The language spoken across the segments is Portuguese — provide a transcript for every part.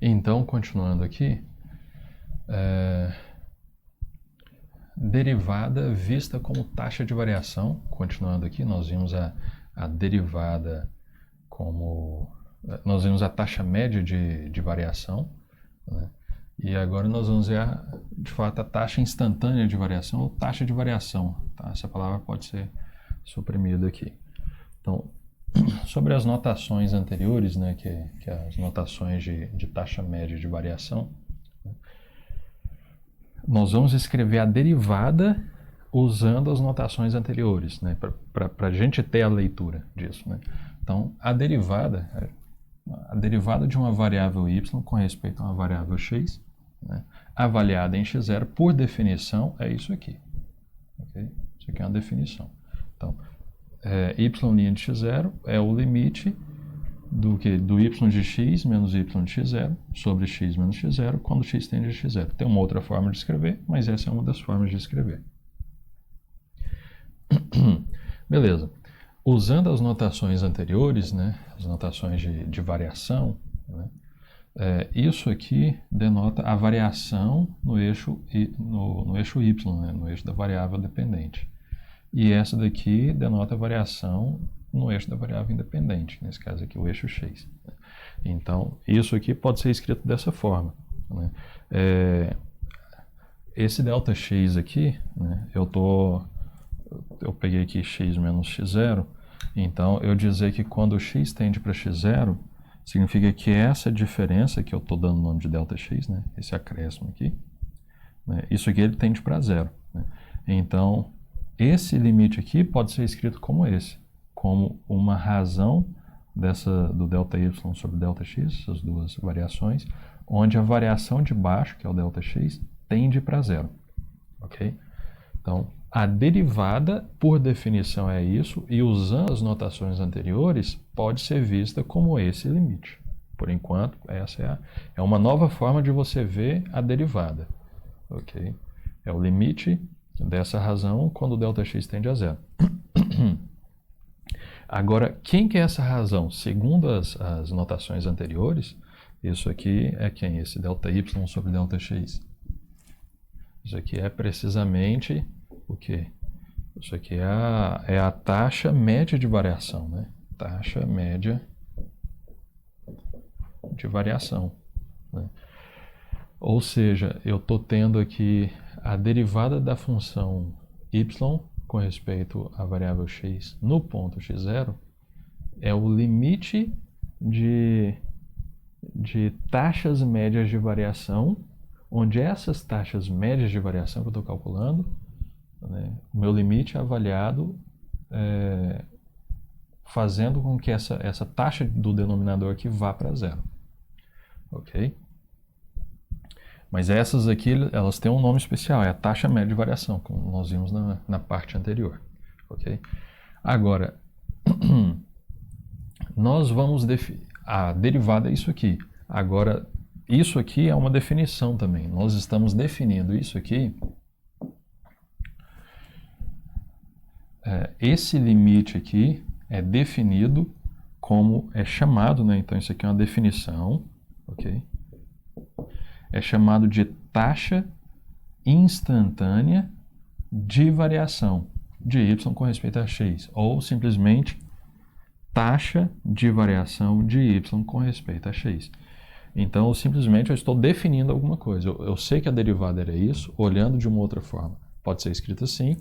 Então, continuando aqui, derivada vista como taxa de variação. Continuando aqui, nós vimos a derivada como... Nós vimos a taxa média de variação, né? E agora nós vamos ver, de fato, a taxa instantânea de variação ou taxa de variação. Tá? Essa palavra pode ser suprimida aqui. Então, sobre as notações anteriores, né, que é as notações de taxa média de variação, né, nós vamos escrever a derivada usando as notações anteriores, né, para a gente ter a leitura disso. Né? Então, a derivada de uma variável y com respeito a uma variável x, né, avaliada em x0, por definição, é isso aqui. Okay? Isso aqui é uma definição. Então, y' de x0 é o limite do y de x menos y de x0 sobre x menos x0 quando x tende a x0. Tem uma outra forma de escrever, mas essa é uma das formas de escrever. Beleza. Usando as notações anteriores, né, as notações de variação, né, isso aqui denota a variação no eixo y, né, no eixo da variável dependente. E essa daqui denota a variação no eixo da variável independente, nesse caso aqui o eixo x. Então, isso aqui pode ser escrito dessa forma. Né? Esse ΔX aqui, né, eu peguei aqui x menos x0, então eu dizer que quando x tende para x0, significa que essa diferença, que eu estou dando o nome de ΔX, né, esse acréscimo aqui, né, isso aqui ele tende para 0. Né? Então, esse limite aqui pode ser escrito como esse, como uma razão do ΔY sobre ΔX, essas duas variações, onde a variação de baixo, que é o ΔX, tende para 0. Ok? Então, a derivada, por definição, é isso, e usando as notações anteriores, pode ser vista como esse limite. Por enquanto, essa é uma nova forma de você ver a derivada. Ok? É o limite dessa razão quando o ΔX tende a 0. Agora, quem que é essa razão? Segundo as notações anteriores, isso aqui é quem? Esse ΔY sobre ΔX. Isso aqui é precisamente o quê? Isso aqui é a taxa média de variação, né? Taxa média de variação. Né? Ou seja, eu estou tendo aqui a derivada da função y com respeito à variável x no ponto x0 é o limite de taxas médias de variação, onde essas taxas médias de variação que eu estou calculando, né, o meu limite é avaliado fazendo com que essa taxa do denominador aqui vá para 0. Ok? Mas essas aqui, elas têm um nome especial, é a taxa média de variação, como nós vimos na parte anterior. Ok? Agora, nós vamos definir... A derivada é isso aqui. Agora, isso aqui é uma definição também. Nós estamos definindo isso aqui. Esse limite aqui é definido como... É chamado, né? Então, isso aqui é uma definição. Ok? É chamado de taxa instantânea de variação de y com respeito a x, ou simplesmente taxa de variação de y com respeito a x. Então, simplesmente eu estou definindo alguma coisa. Eu sei que a derivada era isso, olhando de uma outra forma. Pode ser escrito assim.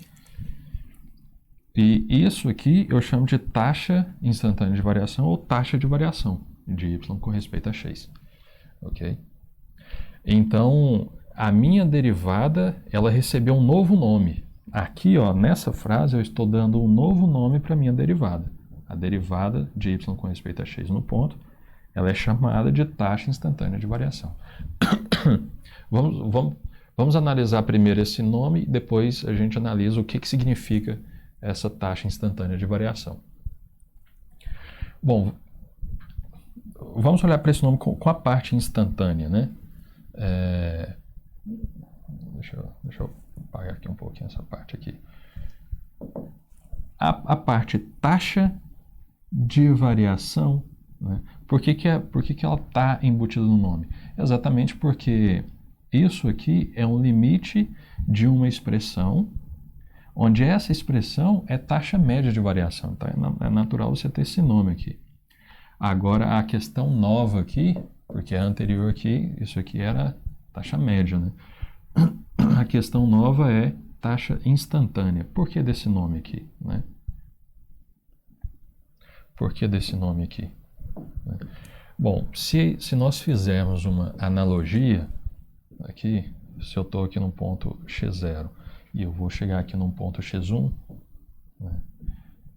E isso aqui eu chamo de taxa instantânea de variação ou taxa de variação de y com respeito a x. Ok? Então, a minha derivada, ela recebeu um novo nome. Aqui, ó, nessa frase, eu estou dando um novo nome para a minha derivada. A derivada de y com respeito a x no ponto, ela é chamada de taxa instantânea de variação. Vamos analisar primeiro esse nome e depois a gente analisa o que significa essa taxa instantânea de variação. Bom, vamos olhar para esse nome com a parte instantânea, né? Deixa eu apagar aqui um pouquinho essa parte aqui. A parte taxa de variação, né? Por que ela está embutida no nome? Exatamente porque isso aqui é um limite de uma expressão, onde essa expressão é taxa média de variação. Tá? É natural você ter esse nome aqui. Agora, a questão nova aqui, porque a anterior aqui, isso aqui era taxa média, né? A questão nova é taxa instantânea. Por que desse nome aqui, né? Por que desse nome aqui? Bom, se nós fizermos uma analogia, aqui, se eu estou aqui no ponto x0 e eu vou chegar aqui num ponto x1, né,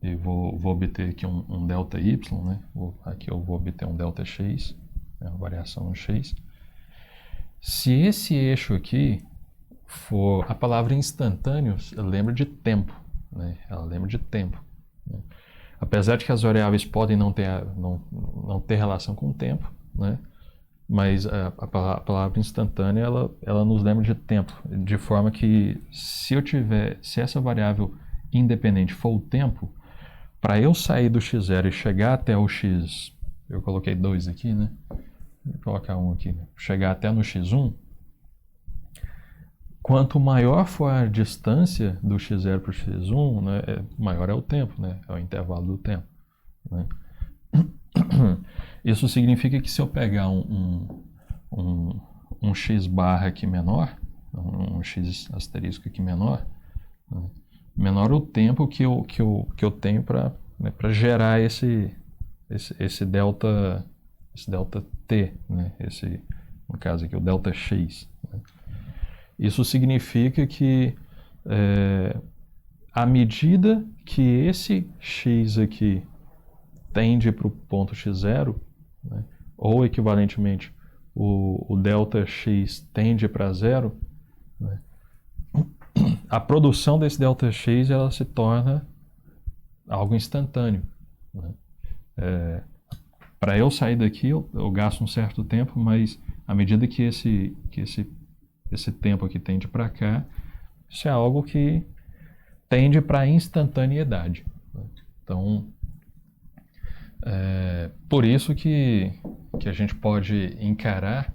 e vou obter aqui um delta y, né, aqui eu vou obter um delta x, né, uma variação no x. Se esse eixo aqui for a palavra instantâneo, lembra de tempo, né, ela lembra de tempo. Né. Apesar de que as variáveis podem não ter relação com o tempo, né, mas a palavra instantânea ela nos lembra de tempo, de forma que se essa variável independente for o tempo, para eu sair do x0 e chegar até o x, eu coloquei 2 aqui, né? Vou colocar 1 aqui, chegar até no x1, quanto maior for a distância do x0 para o x1, né, maior é o tempo, né? É o intervalo do tempo, né? Isso significa que se eu pegar um x barra aqui menor, um x asterisco aqui menor, né, menor o tempo que eu tenho para, né, gerar esse delta t, né, no caso aqui o delta x. Né. Isso significa que à medida que esse x aqui tende para o ponto x0, né, ou equivalentemente o delta x tende para zero, né, a produção desse delta x ela se torna algo instantâneo. Né. Para eu sair daqui eu gasto um certo tempo, mas à medida que esse tempo aqui tende para cá, isso é algo que tende para a instantaneidade. Né. Então, por isso que a gente pode encarar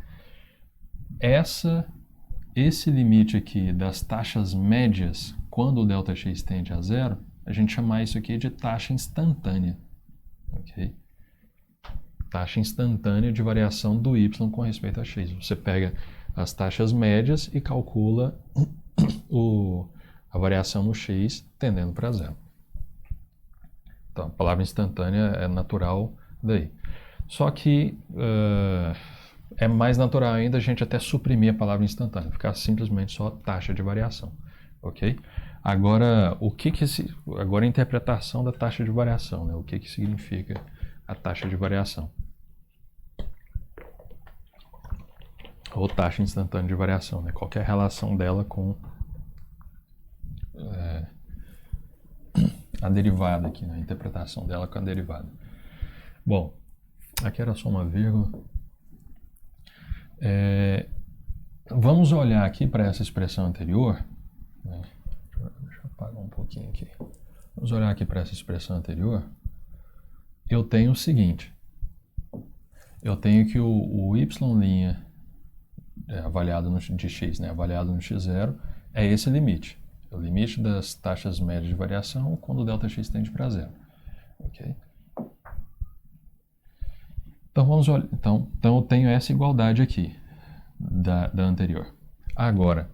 esse limite aqui das taxas médias quando o delta x tende a zero, a gente chamar isso aqui de taxa instantânea. Okay? Taxa instantânea de variação do y com respeito a x. Você pega as taxas médias e calcula a variação no x tendendo para zero. Então, a palavra instantânea é natural daí. Só que é mais natural ainda a gente até suprimir a palavra instantânea, ficar simplesmente só taxa de variação. Ok? Agora, agora a interpretação da taxa de variação, né? O que significa a taxa de variação? Ou taxa instantânea de variação, né? Qual que é a relação dela com a derivada aqui, né? A interpretação dela com a derivada. Bom, aqui era só uma vírgula. Vamos olhar aqui para essa expressão anterior. Né? Deixa eu apagar um pouquinho aqui. Vamos olhar aqui para essa expressão anterior. Eu tenho o seguinte. Eu tenho que o y' avaliado de x, né? Avaliado no x0, é esse limite. É o limite das taxas médias de variação quando o delta x tende para zero. Ok? Então, vamos olhar. Então eu tenho essa igualdade aqui da anterior. Agora,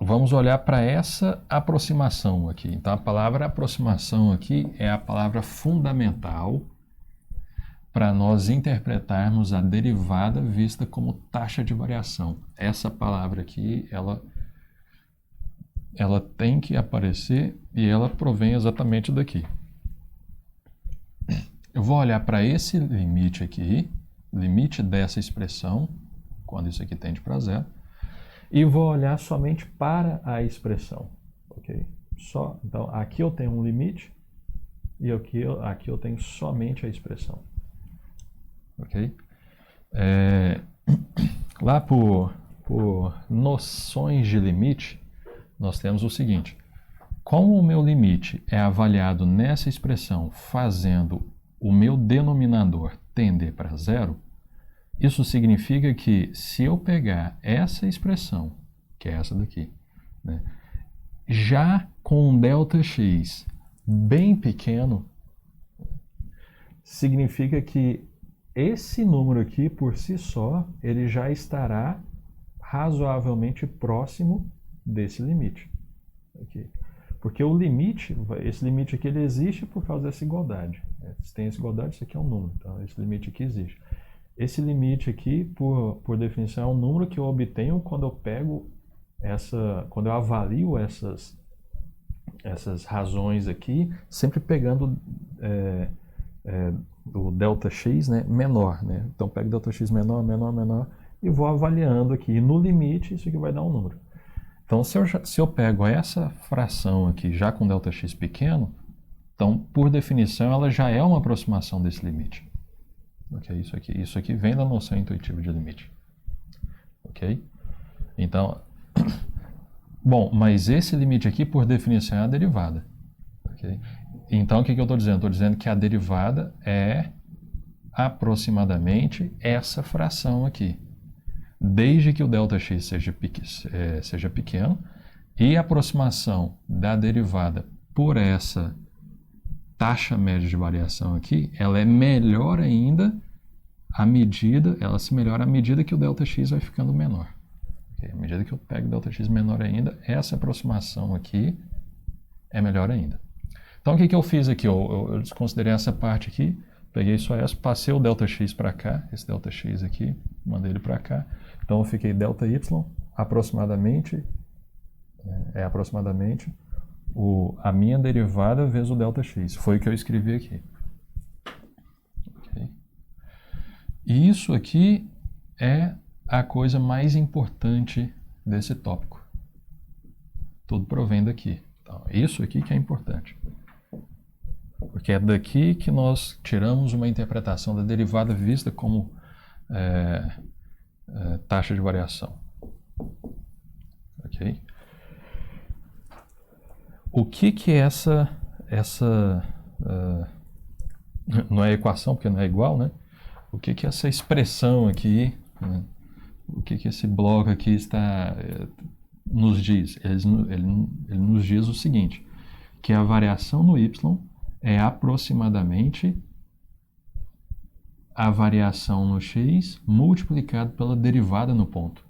vamos olhar para essa aproximação aqui. Então, a palavra aproximação aqui é a palavra fundamental para nós interpretarmos a derivada vista como taxa de variação. Essa palavra aqui, ela tem que aparecer e ela provém exatamente daqui. Eu vou olhar para esse limite aqui, limite dessa expressão, quando isso aqui tende para zero, e vou olhar somente para a expressão. Ok? Então, aqui eu tenho um limite e aqui eu tenho somente a expressão. Ok? Lá por noções de limite, nós temos o seguinte. Como o meu limite é avaliado nessa expressão fazendo o meu denominador tender para zero, isso significa que se eu pegar essa expressão, que é essa daqui, né, já com um ΔX bem pequeno, significa que esse número aqui, por si só, ele já estará razoavelmente próximo desse limite. Okay? Porque o limite, esse limite aqui, ele existe por causa dessa igualdade. Se tem essa igualdade, isso aqui é um número. Então, esse limite aqui existe. Esse limite aqui, por definição, é um número que eu obtenho quando eu pego quando eu avalio essas razões aqui, sempre pegando o ΔX, né, menor. Né? Então, pego ΔX menor, menor, menor e vou avaliando aqui. E no limite, isso aqui vai dar um número. Então, se eu pego essa fração aqui já com ΔX pequeno, então, por definição, ela já é uma aproximação desse limite. Okay? Isso aqui vem da noção intuitiva de limite. Ok? Então, bom, mas esse limite aqui, por definição, é a derivada. Okay? Então, o que eu estou dizendo? Estou dizendo que a derivada é aproximadamente essa fração aqui. Desde que o ΔX seja pequeno, e a aproximação da derivada por essa taxa média de variação aqui, ela é melhor ainda ela se melhora à medida que o ΔX vai ficando menor. Okay? À medida que eu pego o ΔX menor ainda, essa aproximação aqui é melhor ainda. Então, o que eu fiz aqui? Eu desconsiderei essa parte aqui, peguei só essa, passei o ΔX para cá, esse ΔX aqui, mandei ele para cá. Então, eu fiquei ΔY aproximadamente a minha derivada vezes o ΔX. Foi o que eu escrevi aqui. Okay. E isso aqui é a coisa mais importante desse tópico. Tudo provém daqui. Então, isso aqui que é importante. Porque é daqui que nós tiramos uma interpretação da derivada vista como taxa de variação. Ok? O que é essa não é equação, porque não é igual, né? O que é essa expressão aqui, né? O que esse bloco aqui nos diz? Ele nos diz o seguinte, que a variação no y é aproximadamente a variação no x multiplicado pela derivada no ponto.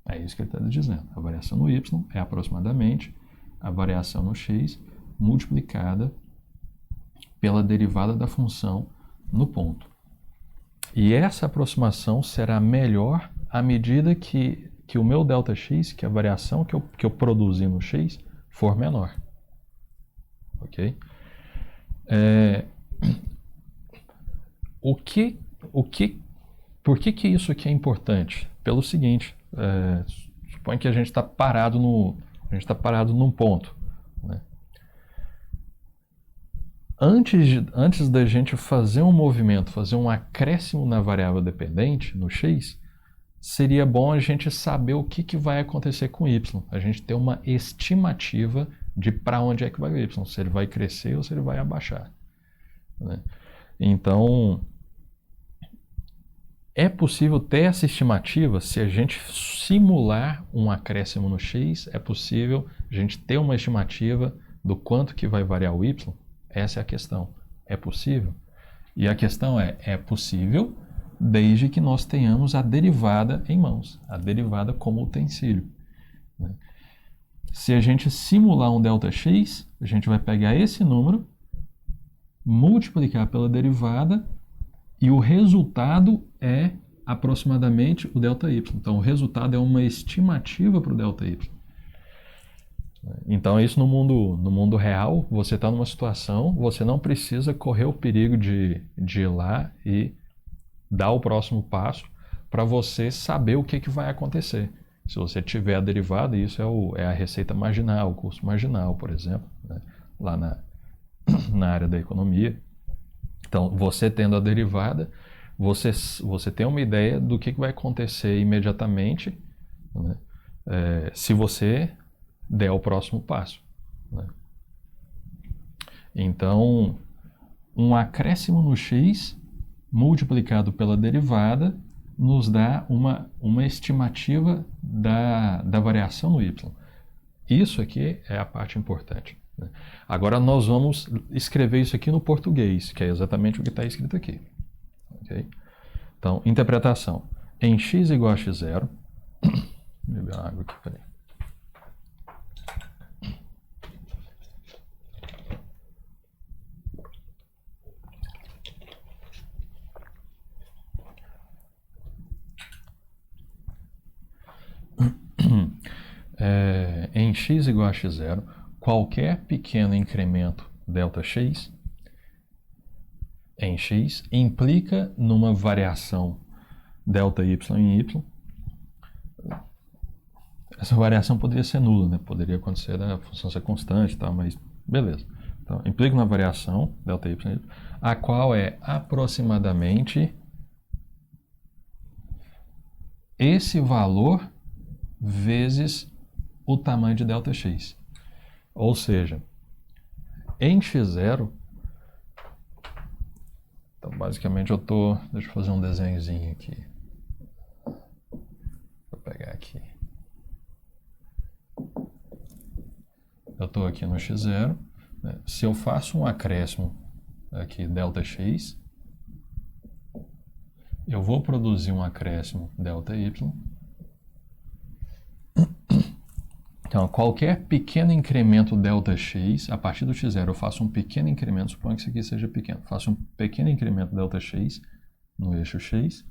É isso que ele está dizendo. A variação no y é aproximadamente a variação no x multiplicada pela derivada da função no ponto. E essa aproximação será melhor à medida que o meu ΔX, que é a variação que eu produzi no x, for menor. Ok? Por que isso aqui é importante? Pelo seguinte, suponha que a gente está parado num ponto. Né? Antes da gente fazer um movimento, fazer um acréscimo na variável dependente, no x, seria bom a gente saber o que vai acontecer com y. A gente ter uma estimativa de para onde é que vai o y, se ele vai crescer ou se ele vai abaixar. Né? Então, é possível ter essa estimativa se a gente simular um acréscimo no x, é possível a gente ter uma estimativa do quanto que vai variar o y? Essa é a questão. É possível? E a questão é possível desde que nós tenhamos a derivada em mãos, a derivada como utensílio. Né? Se a gente simular um ΔX, a gente vai pegar esse número, multiplicar pela derivada e o resultado é aproximadamente o ΔY. Então, o resultado é uma estimativa para o ΔY. Então, isso no mundo real, você está numa situação, você não precisa correr o perigo de ir lá e dar o próximo passo para você saber o que vai acontecer. Se você tiver a derivada, isso é a receita marginal, o custo marginal, por exemplo, né? Lá na área da economia. Então, você tendo a derivada, você tem uma ideia do que vai acontecer imediatamente, né? Se você der o próximo passo. Né? Então, um acréscimo no x multiplicado pela derivada nos dá uma estimativa da variação no y. Isso aqui é a parte importante, né? Agora nós vamos escrever isso aqui no português, que é exatamente o que está escrito aqui. Okay? Então, interpretação. Em x igual a x0... Vou beber água aqui, peraí. Em x igual a x0, qualquer pequeno incremento ΔX em x implica numa variação ΔY em y. Essa variação poderia ser nula, né? Poderia acontecer da função ser constante e tal, mas beleza. Então, implica numa variação ΔY em y, a qual é aproximadamente esse valor vezes o tamanho de ΔX. Ou seja, em x0, então basicamente deixa eu fazer um desenhozinho aqui. Vou pegar aqui. Eu estou aqui no x0, né? Se eu faço um acréscimo aqui ΔX, eu vou produzir um acréscimo ΔY. Então, qualquer pequeno incremento ΔX, a partir do x0 eu faço um pequeno incremento, suponho que isso aqui seja pequeno, faço um pequeno incremento ΔX no eixo x.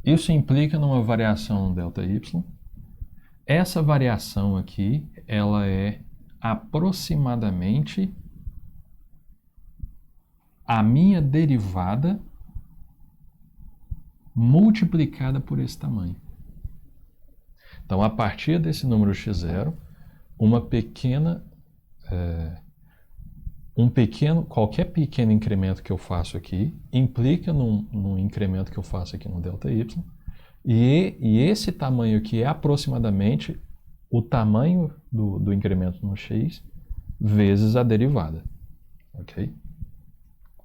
Isso implica numa variação ΔY. Essa variação aqui, ela é aproximadamente a minha derivada multiplicada por esse tamanho. Então, a partir desse número x0, qualquer pequeno incremento que eu faço aqui implica num incremento que eu faço aqui no ΔY, e esse tamanho aqui é aproximadamente o tamanho do incremento no x vezes a derivada. Ok?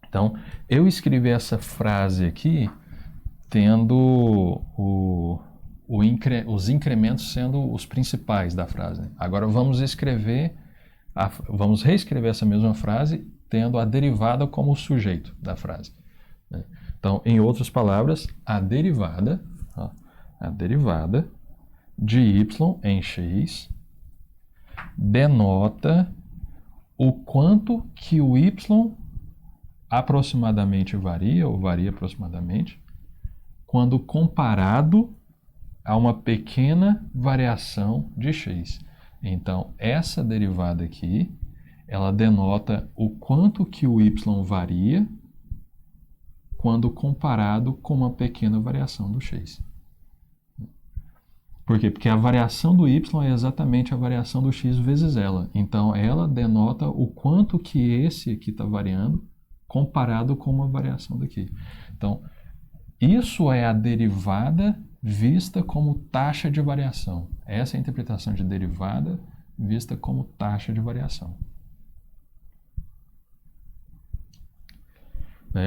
Então, eu escrevi essa frase aqui tendo os incrementos sendo os principais da frase. Agora vamos reescrever essa mesma frase tendo a derivada como o sujeito da frase. Então, em outras palavras, a derivada de y em x denota o quanto que o y aproximadamente varia, ou varia aproximadamente, quando comparado a uma pequena variação de x. Então, essa derivada aqui, ela denota o quanto que o y varia quando comparado com uma pequena variação do x. Por quê? Porque a variação do y é exatamente a variação do x vezes ela. Então, ela denota o quanto que esse aqui está variando comparado com uma variação daqui. Então, isso é a derivada vista como taxa de variação. Essa é a interpretação de derivada vista como taxa de variação.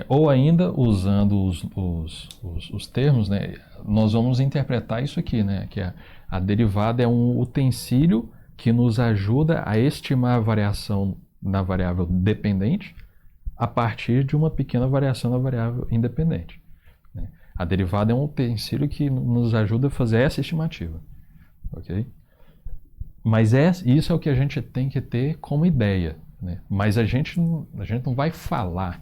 Ou ainda, usando os termos, né, nós vamos interpretar isso aqui, né, que a derivada é um utensílio que nos ajuda a estimar a variação na variável dependente a partir de uma pequena variação na variável independente. A derivada é um utensílio que nos ajuda a fazer essa estimativa. Ok? Mas isso é o que a gente tem que ter como ideia, né? Mas a gente não vai falar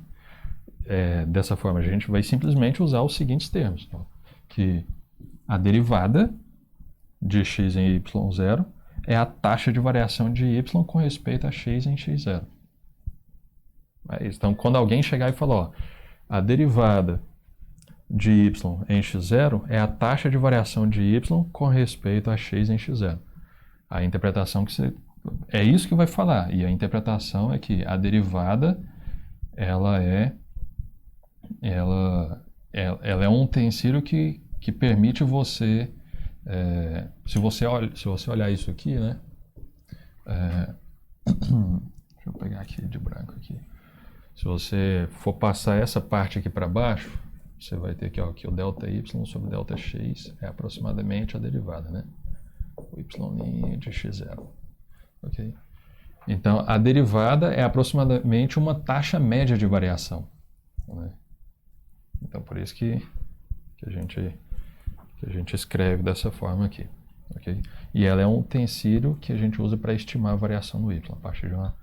dessa forma, a gente vai simplesmente usar os seguintes termos. Então, que a derivada de x em y0 é a taxa de variação de y com respeito a x em x0. Então, quando alguém chegar e falar, a derivada de y em x0 é a taxa de variação de y com respeito a x em x0. A interpretação é isso que vai falar, e a interpretação é que a derivada ela é um utensílio que permite você, se você olhar isso aqui, né? Deixa eu pegar aqui de branco aqui. Se você for passar essa parte aqui para baixo, você vai ter que o ΔY sobre ΔX é aproximadamente a derivada, né? O y' de x0. Ok? Então, a derivada é aproximadamente uma taxa média de variação, né? Então, por isso que a gente escreve dessa forma aqui. Okay? E ela é um utensílio que a gente usa para estimar a variação no y, a partir de uma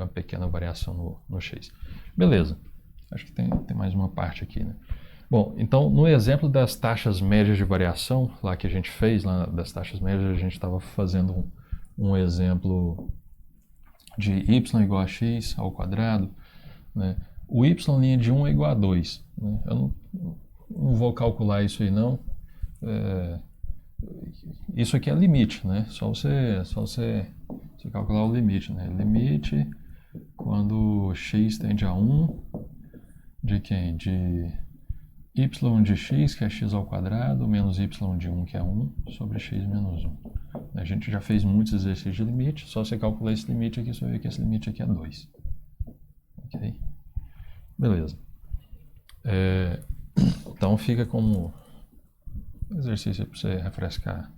pequena variação no x. Beleza. Acho que tem mais uma parte aqui, né? Bom, então, no exemplo das taxas médias de variação, lá que a gente fez, lá das taxas médias, a gente estava fazendo um exemplo de y igual a x ao quadrado, né? O y' de 1 é igual a 2. Né? Eu não vou calcular isso aí, não. Isso aqui é limite, né? Só você calcular o limite, né? Limite quando x tende a 1 de quem? De y de x, que é x ao quadrado, menos y de 1, que é 1, sobre x menos 1. A gente já fez muitos exercícios de limite, só você calcular esse limite aqui, você vai ver que esse limite aqui é 2. Ok? Beleza. Então fica como exercício para você refrescar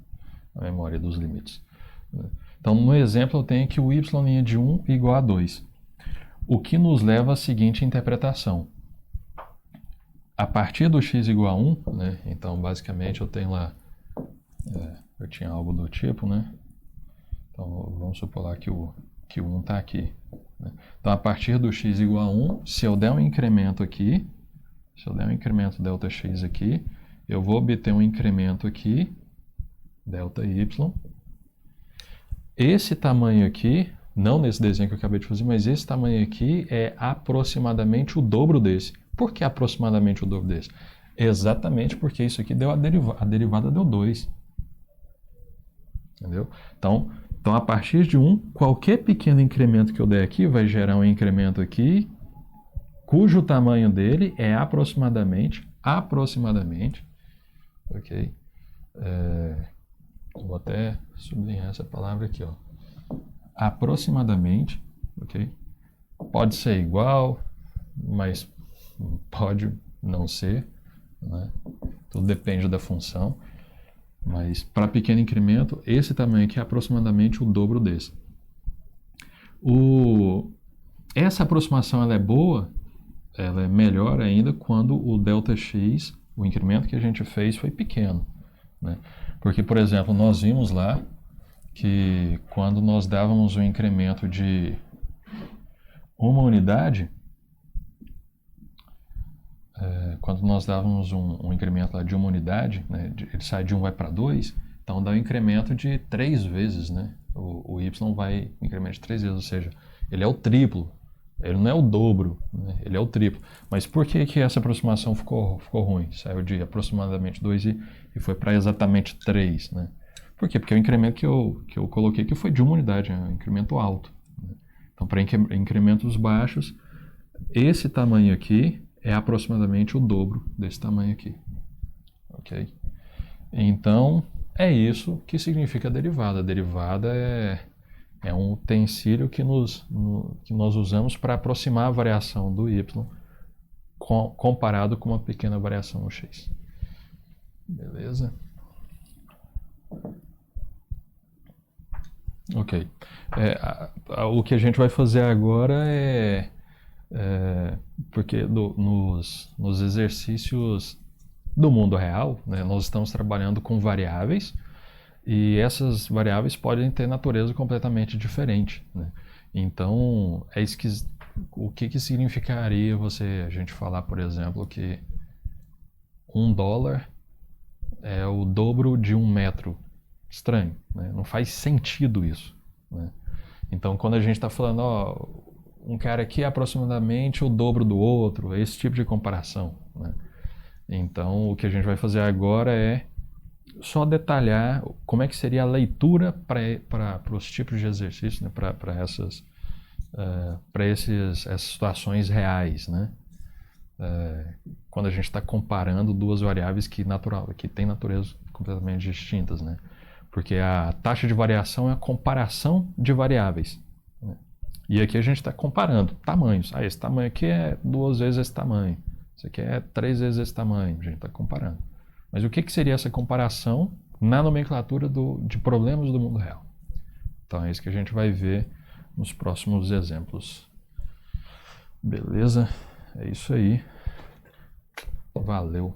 a memória dos limites. Então, no exemplo, eu tenho que o y' de 1 igual a 2. O que nos leva à seguinte interpretação. A partir do x igual a 1, né? Então, basicamente, eu tenho lá... eu tinha algo do tipo, né? Então, vamos supor lá que o 1 está aqui. Né? Então, a partir do x igual a 1, se eu der um incremento aqui, se eu der um incremento ΔX aqui, eu vou obter um incremento aqui, ΔY. Esse tamanho aqui, não nesse desenho que eu acabei de fazer, mas esse tamanho aqui é aproximadamente o dobro desse. Por que aproximadamente o dobro desse? Exatamente porque isso aqui deu a derivada deu 2. Entendeu? Então, a partir de 1, qualquer pequeno incremento que eu der aqui vai gerar um incremento aqui, cujo tamanho dele é aproximadamente, ok? Vou até sublinhar essa palavra aqui, ó. Aproximadamente, ok? Pode ser igual, mas pode não ser, né? Tudo depende da função. Mas para pequeno incremento, esse tamanho aqui é aproximadamente o dobro desse. Essa aproximação ela é boa, ela é melhor ainda quando o ΔX, o incremento que a gente fez, foi pequeno, né? Porque, por exemplo, nós vimos lá que quando nós dávamos um incremento de uma unidade, quando nós dávamos um incremento lá de uma unidade, né, ele sai de 1 vai para 2, então dá um incremento de 3 vezes, né? O y vai incremento de 3 vezes, ou seja, ele é o triplo, ele não é o dobro, né? Ele é o triplo. Mas por que essa aproximação ficou ruim? Saiu de aproximadamente 2 e foi para exatamente 3, né? Por quê? Porque o incremento que eu coloquei aqui foi de uma unidade, é um incremento alto, né? Então, para incrementos baixos, esse tamanho aqui é aproximadamente o dobro desse tamanho aqui, ok? Então, é isso que significa a derivada. A derivada é um utensílio que nós usamos para aproximar a variação do y comparado com uma pequena variação no x. Beleza? Ok. O que a gente vai fazer agora porque nos exercícios do mundo real, né, nós estamos trabalhando com variáveis e essas variáveis podem ter natureza completamente diferente, né? Então, o que significaria a gente falar, por exemplo, que $1 é o dobro de 1 metro? Estranho, né? Não faz sentido isso, né? Então, quando a gente está falando, um cara aqui é aproximadamente o dobro do outro, esse tipo de comparação, né? Então, o que a gente vai fazer agora é só detalhar como é que seria a leitura para os tipos de exercício, né? Para essas situações reais, né? Quando a gente está comparando duas variáveis que têm naturezas completamente distintas, né? Porque a taxa de variação é a comparação de variáveis, né? E aqui a gente está comparando tamanhos. Esse tamanho aqui é 2 vezes esse tamanho. Esse aqui é 3 vezes esse tamanho. A gente está comparando. Mas o que seria essa comparação na nomenclatura de problemas do mundo real? Então é isso que a gente vai ver nos próximos exemplos. Beleza? É isso aí. Valeu.